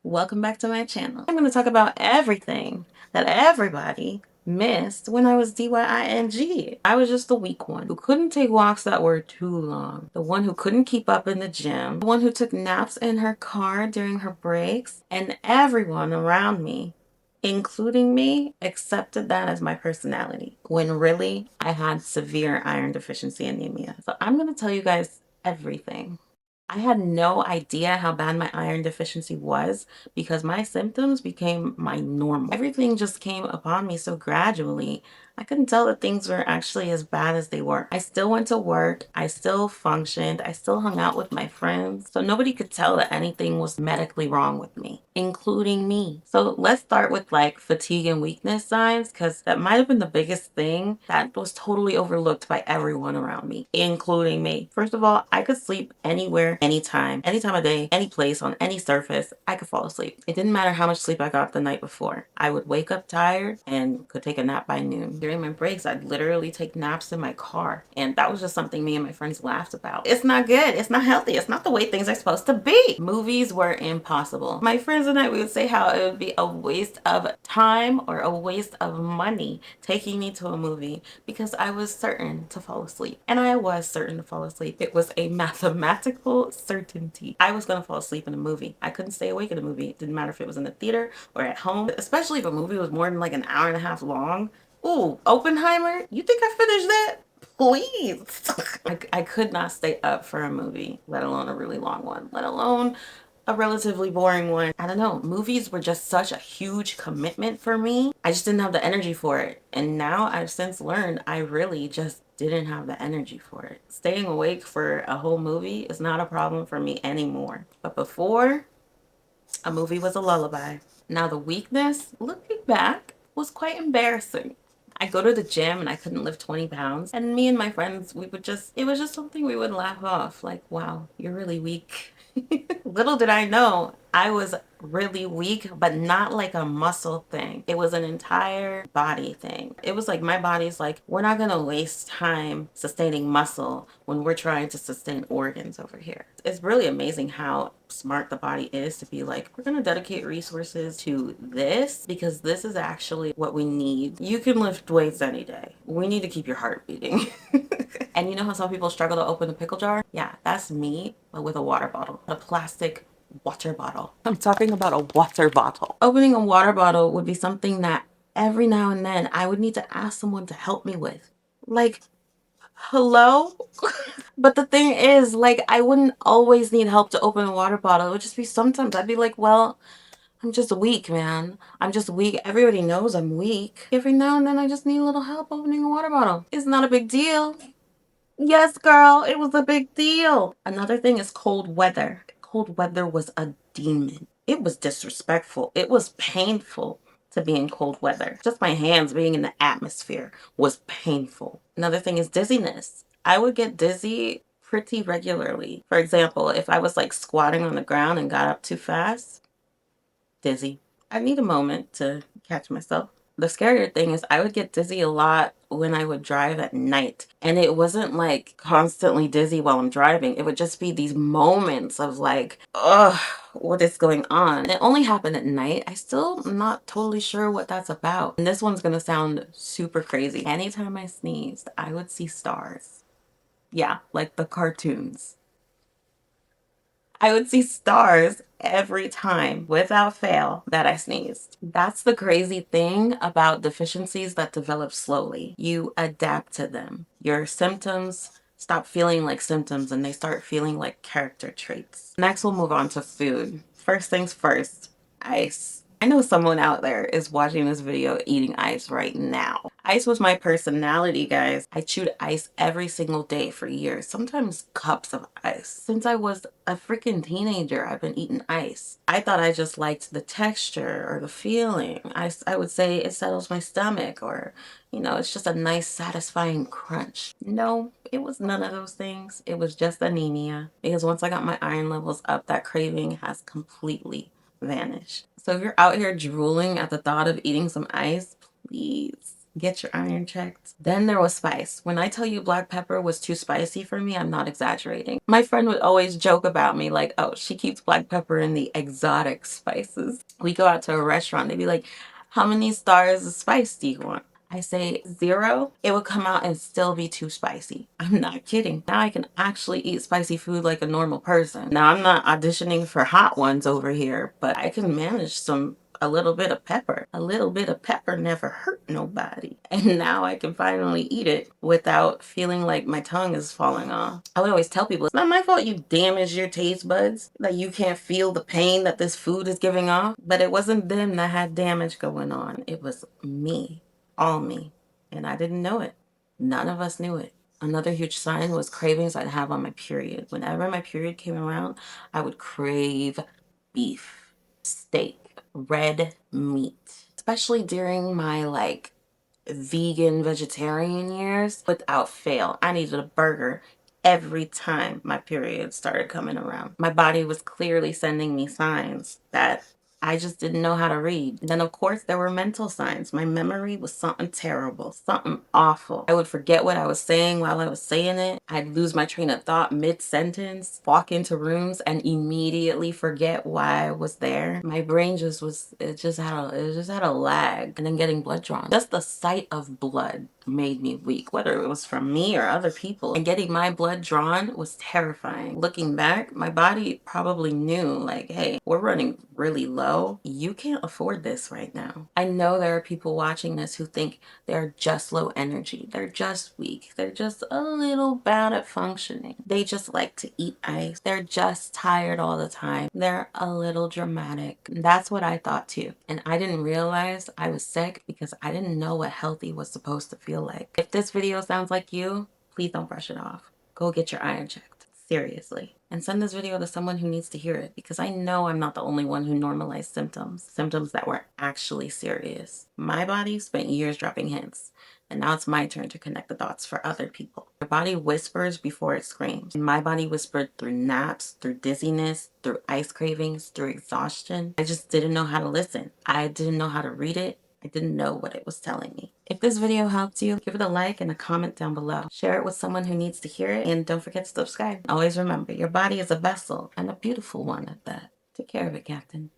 Welcome back to my channel. I'm going to talk about everything that everybody missed when I was DYING. I was just the weak one who couldn't take walks that were too long, the one who couldn't keep up in the gym, the one who took naps in her car during her breaks, and everyone around me, including me, accepted that as my personality, when really I had severe iron deficiency anemia. So I'm going to tell you guys everything. I had no idea how bad my iron deficiency was because my symptoms became my normal. Everything just came upon me so gradually. I couldn't tell that things were actually as bad as they were. I still went to work, I still functioned, I still hung out with my friends, so nobody could tell that anything was medically wrong with me, including me. So let's start with like fatigue and weakness signs, because that might have been the biggest thing that was totally overlooked by everyone around me, including me. First of all, I could sleep anywhere, anytime of day, any place, on any surface. I could fall asleep. It didn't matter how much sleep I got the night before. I would wake up tired and could take a nap by noon. During my breaks, I'd literally take naps in my car. And that was just something me and my friends laughed about. It's not good. It's not healthy. It's not the way things are supposed to be. Movies were impossible. My friends and I, we would say how it would be a waste of time or a waste of money taking me to a movie because I was certain to fall asleep. And I was certain to fall asleep. It was a mathematical certainty. I was going to fall asleep in a movie. I couldn't stay awake in a movie. It didn't matter if it was in the theater or at home, especially if a movie was more than like an hour and a half long. Ooh, Oppenheimer? You think I finished that? Please. I could not stay up for a movie, let alone a really long one, let alone a relatively boring one. I don't know. Movies were just such a huge commitment for me. I just didn't have the energy for it. And now I've since learned I really just didn't have the energy for it. Staying awake for a whole movie is not a problem for me anymore. But before, a movie was a lullaby. Now the weakness, looking back, was quite embarrassing. I go to the gym and I couldn't lift 20 pounds. And me and my friends, it was just something we would laugh off. Like, wow, you're really weak. Little did I know, I was really weak, but not like a muscle thing. It was an entire body thing. It was like my body's like, we're not gonna waste time sustaining muscle when we're trying to sustain organs over here. It's really amazing how smart the body is to be like, we're gonna dedicate resources to this because this is actually what we need. You can lift weights any day. We need to keep your heart beating. And you know how some people struggle to open a pickle jar? Yeah, that's me, but with a water bottle. A plastic water bottle. I'm talking about a water bottle. Opening a water bottle would be something that every now and then I would need to ask someone to help me with. Like, hello? But the thing is, like, I wouldn't always need help to open a water bottle. It would just be sometimes I'd be like, well, I'm just weak, man. I'm just weak. Everybody knows I'm weak. Every now and then I just need a little help opening a water bottle. It's not a big deal. Yes, girl, it was a big deal. Another thing is cold weather. Cold weather was a demon. It was disrespectful. It was painful to be in cold weather. Just my hands being in the atmosphere was painful. Another thing is dizziness. I would get dizzy pretty regularly. For example, if I was like squatting on the ground and got up too fast, dizzy. I need a moment to catch myself. The scarier thing is I would get dizzy a lot when I would drive at night. And it wasn't like constantly dizzy while I'm driving. It would just be these moments of like, ugh, what is going on? And it only happened at night. I still am not totally sure what that's about. And this one's gonna sound super crazy. Anytime I sneezed, I would see stars. Yeah, like the cartoons. I would see stars every time without fail that I sneezed. That's the crazy thing about deficiencies that develop slowly. You adapt to them. Your symptoms stop feeling like symptoms and they start feeling like character traits. Next, we'll move on to food. First things first, ice. I know someone out there is watching this video eating ice right now. Ice was my personality, guys. I chewed ice every single day for years, sometimes cups of ice. Since I was a freaking teenager, I've been eating ice. I thought I just liked the texture or the feeling. I would say it settles my stomach, or, you know, it's just a nice satisfying crunch. No, it was none of those things. It was just anemia, because once I got my iron levels up, that craving has completely vanish. So if you're out here drooling at the thought of eating some ice, please Get your iron checked. Then there was spice. When I tell you black pepper was too spicy for me, I'm not exaggerating. My friend would always joke about me like, oh, she keeps black pepper in the exotic spices. We go out to a restaurant, they'd be like, how many stars of spice do you want? I say 0, it would come out and still be too spicy. I'm not kidding. Now I can actually eat spicy food like a normal person. Now I'm not auditioning for hot ones over here, but I can manage a little bit of pepper. A little bit of pepper never hurt nobody. And now I can finally eat it without feeling like my tongue is falling off. I would always tell people, it's not my fault you damaged your taste buds, that you can't feel the pain that this food is giving off. But it wasn't them that had damage going on. It was me. All me. And I didn't know it. None of us knew it. Another huge sign was cravings I'd have on my period. Whenever my period came around, I would crave beef, steak, red meat. Especially during my vegan vegetarian years, without fail, I needed a burger every time my period started coming around. My body was clearly sending me signs that I just didn't know how to read. And then of course there were mental signs. My memory was something terrible, something awful. I would forget what I was saying while I was saying it. I'd lose my train of thought mid-sentence, walk into rooms and immediately forget why I was there. My brain it just had a lag. And then getting blood drawn. Just the sight of blood made me weak, whether it was from me or other people. And getting my blood drawn was terrifying. Looking back, my body probably knew like, hey, we're running really low. You can't afford this right now. I know there are people watching this who think they're just low energy. They're just weak. They're just a little bad at functioning. They just like to eat ice. They're just tired all the time. They're a little dramatic. That's what I thought too. And I didn't realize I was sick because I didn't know what healthy was supposed to feel like. If this video sounds like you, please don't brush it off. Go get your iron checked. Seriously. And send this video to someone who needs to hear it, because I know I'm not the only one who normalized symptoms that were actually serious. My body spent years dropping hints, and now it's my turn to connect the dots for other people. Your body whispers before it screams. And my body whispered through naps, through dizziness, through ice cravings, through exhaustion. I just didn't know how to listen. I didn't know how to read it. I didn't know what it was telling me. If this video helped you, give it a like and a comment down below. Share it with someone who needs to hear it, and don't forget to subscribe. Always remember, your body is a vessel, and a beautiful one at that. Take care of it, Captain.